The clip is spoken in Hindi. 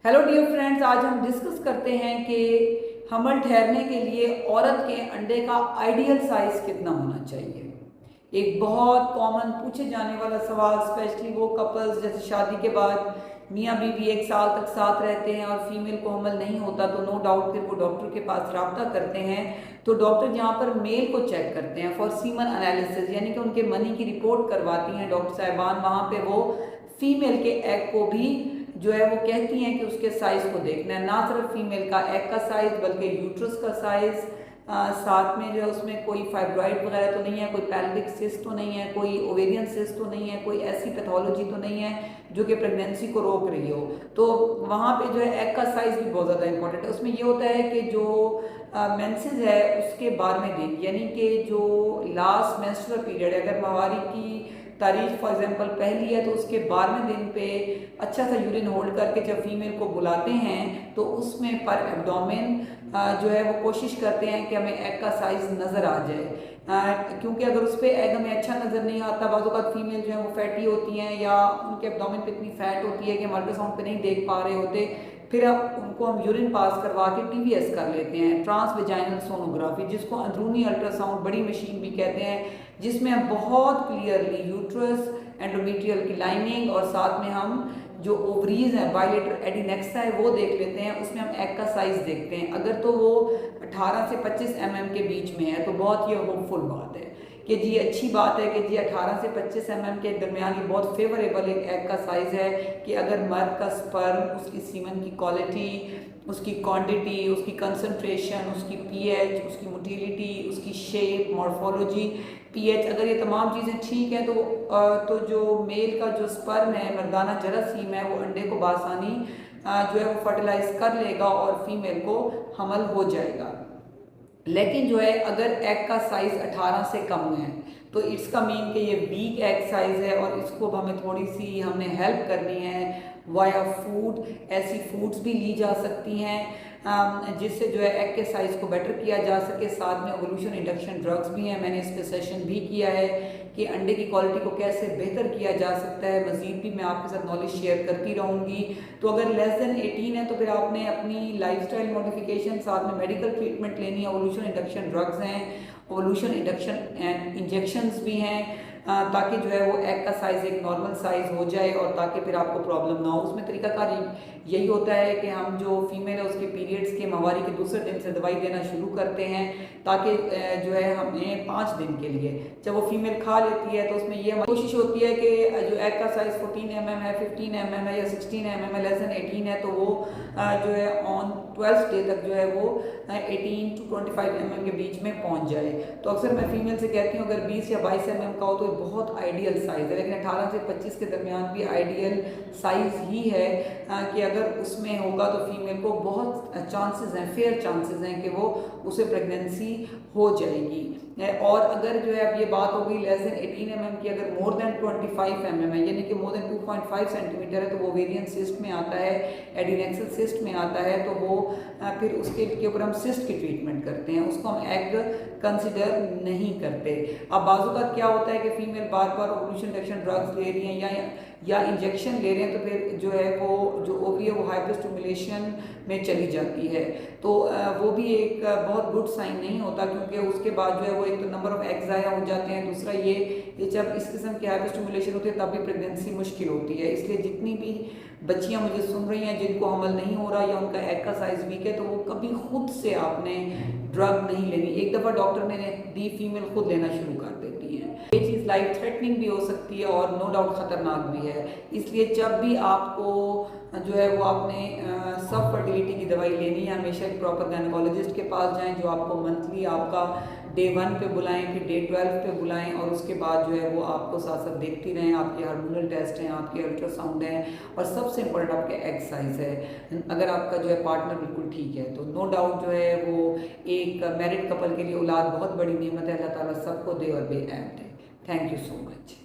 हेलो डियर फ्रेंड्स, आज हम डिस्कस करते हैं कि हमल ठहरने के लिए औरत के अंडे का आइडियल साइज कितना होना चाहिए। एक बहुत कॉमन पूछे जाने वाला सवाल, स्पेशली वो कपल्स जैसे शादी के बाद मियाँ बीवी एक साल तक साथ रहते हैं और फीमेल को हमल नहीं होता तो नो डाउट फिर वो डॉक्टर के पास रब्ता करते हैं। तो डॉक्टर जहाँ पर मेल को चेक करते हैं फॉर सीमन एनालिसिस, यानी कि उनके मनी की रिपोर्ट करवाती हैं डॉक्टर साहिबान, वहाँ पे वो फीमेल के एग को भी जो है वो कहती हैं कि उसके साइज को देखना है, ना सिर्फ फीमेल का एग का साइज बल्कि यूट्रस का साइज, साथ में जो है उसमें कोई फाइब्रॉइड वगैरह तो नहीं है, कोई पेल्विक सिस्ट तो नहीं है, कोई ओवेरियन सिस्ट तो नहीं है, कोई ऐसी पैथोलॉजी तो नहीं है जो कि प्रेगनेंसी को रोक रही हो। तो वहाँ पे जो है एग का साइज भी बहुत ज़्यादा इंपॉर्टेंट है। उसमें ये होता है कि जो मेंसेस है उसके 12वें दिन, यानी कि जो लास्ट मेंस्ट्रुअल पीरियड है, अगर माहवारी की तारीख फॉर एग्जांपल पहली है तो उसके 12वें दिन पे अच्छा सा यूरिन होल्ड करके जब फीमेल को बुलाते हैं तो उसमें पर एब्डोमेन जो है वो कोशिश करते हैं कि हमें एग का साइज नज़र आ जाए, क्योंकि अगर उस पर एग हमें अच्छा नज़र नहीं आता, बाज़ों का फीमेल जो है वो फैटी होती हैं या उनके एब्डोमेन पे इतनी फैट होती है कि हम अल्ट्रासाउंड पे नहीं देख पा रहे होते, फिर अब उनको हम यूरिन पास करवा के टीवीएस कर लेते हैं, ट्रांस वेजाइनल सोनोग्राफी, जिसको अंदरूनी अल्ट्रासाउंड बड़ी मशीन भी कहते हैं, जिसमें हम बहुत क्लियरली यूट्रस, एंडोमेट्रियल की लाइनिंग और साथ में हम जो ओवरीज हैं, बायलेटर एडिनेक्सा है वो देख लेते हैं। उसमें हम एग का साइज देखते हैं, अगर तो वो 18 से 25 के बीच में है तो बहुत ही होपफुल बात है कि जी अच्छी बात है कि जी 18 से 25 के दरमियान ये बहुत फेवरेबल एक एग का साइज़ है कि अगर मर्द का स्पर्म, उसकी सीमन की क्वालिटी, उसकी क्वांटिटी, उसकी कंसंट्रेशन, उसकी पीएच, उसकी मोटिलिटी, उसकी शेप, मॉर्फोलॉजी, पीएच, अगर ये तमाम चीज़ें ठीक हैं तो जो मेल का जो स्पर्म है, मर्दाना जरासीम है, वो अंडे को बासानी जो है वो फर्टिलाइज कर लेगा और फीमेल को हमल हो जाएगा। लेकिन जो है अगर एग का साइज 18 से कम है तो इट्स का मीन कि ये वीक एग साइज है और इसको हमें थोड़ी सी हमने हेल्प करनी है वाया फूड। ऐसी फूड्स भी ली जा सकती हैं जिससे जो है एग के साइज़ को बेटर किया जा सके। साथ में ओवल्यूशन इंडक्शन ड्रग्स भी हैं, मैंने इस पर सेशन भी किया है कि अंडे की क्वालिटी को कैसे बेहतर किया जा सकता है। मज़ीद भी मैं आपके साथ नॉलेज शेयर करती रहूँगी। तो अगर लेस देन 18 है तो फिर आपने अपनी लाइफस्टाइल मॉडिफिकेशन, साथ में मेडिकल ट्रीटमेंट लेनी है। ओवल्यूशन इंडक्शन ड्रग्स हैं, ओवल्यूशन इंडक्शन एंड इंजेक्शंस भी हैं, ताकि जो है वो एग का साइज़ एक नॉर्मल साइज़ हो जाए और ताकि फिर आपको प्रॉब्लम ना हो। उसमें तरीकाकार यही होता है कि हम जो फीमेल है उसके पीरियड्स के माहवारी के दूसरे दिन से दवाई देना शुरू करते हैं, ताकि जो है हमें 5 दिन के लिए जब वो फीमेल खा लेती है तो उसमें ये कोशिश होती है कि जो एग का साइज़ 14 है, 15 है या 16 है, लेस देन 18 है तो वो जो है ऑन 12th डे तक जो है वो 18 to 25 के बीच में पहुंच जाए। तो अक्सर मैं फीमेल से कहती हूँ अगर 20 या 22 का हो तो बहुत आइडियल साइज़ है, लेकिन 18 से 25 के दरमियान भी आइडियल साइज़ ही है कि अगर उसमें होगा तो फीमेल को बहुत चांसेस हैं, फेयर चांसेस हैं कि वो उसे प्रेगनेंसी हो जाएगी। और अगर जो है अब ये बात हो गई लेस देन 18 की, अगर मोर देन 25 है यानी कि मोर देन 2.5 सेंटीमीटर है तो वो ओवेरियन सिस्ट में आता है, एडिनेक्सल सिस्ट में आता है, तो वो फिर उसके ऊपर हम सिस्ट की ट्रीटमेंट करते हैं, उसको हम एग कंसिडर नहीं करते। अब बाजू का क्या होता है कि फीमेल बार बार ओवल्यूशन इंडक्शन ड्रग्स ले रही हैं या इंजेक्शन ले रहे हैं तो फिर जो है वो जो ओवरी है वो हाइपरस्टिमुलेशन में चली जाती है, तो वो भी एक बहुत गुड साइन नहीं होता, क्योंकि उसके बाद जो है वो एक तो नंबर ऑफ एग्स ज़ाया हो जाते हैं, दूसरा ये जब इस किस्म की हाइपरस्टिमुलेशन होती है तब भी प्रेगनेंसी मुश्किल होती है। इसलिए जितनी भी बच्चियां मुझे सुन रही हैं जिनको हमल नहीं हो रहा या उनका एग का साइज़ वीक है तो वो कभी खुद से आपने ड्रग नहीं लेनी। एक दफ़ा डॉक्टर ने दी, फीमेल खुद लेना शुरू कर देती है। ये चीज़ लाइफ थ्रेटनिंग भी हो सकती है और नो डाउट ख़तरनाक भी है। इसलिए जब भी आपको जो है वो आपने सब फर्टिलिटी की दवाई लेनी है, हमेशा एक प्रॉपर गायनेकोलॉजिस्ट के पास जाएं जो आपको मंथली आपका डे 1 पे बुलाएं, फिर डे 12 पे बुलाएं और उसके बाद जो है वो आपको साथ साथ देखती रहें। आपके हार्मोनल टेस्ट हैं, आपके अल्ट्रासाउंड हैं और सबसे इम्पोर्टेंट आपके एग साइज़ है। अगर आपका जो है पार्टनर बिल्कुल ठीक है तो नो डाउट जो है वो एक मैरिड कपल के लिए औलाद बहुत बड़ी नेमत है। अल्लाह ताला सबको दे और बेऐब दे। Thank you so much.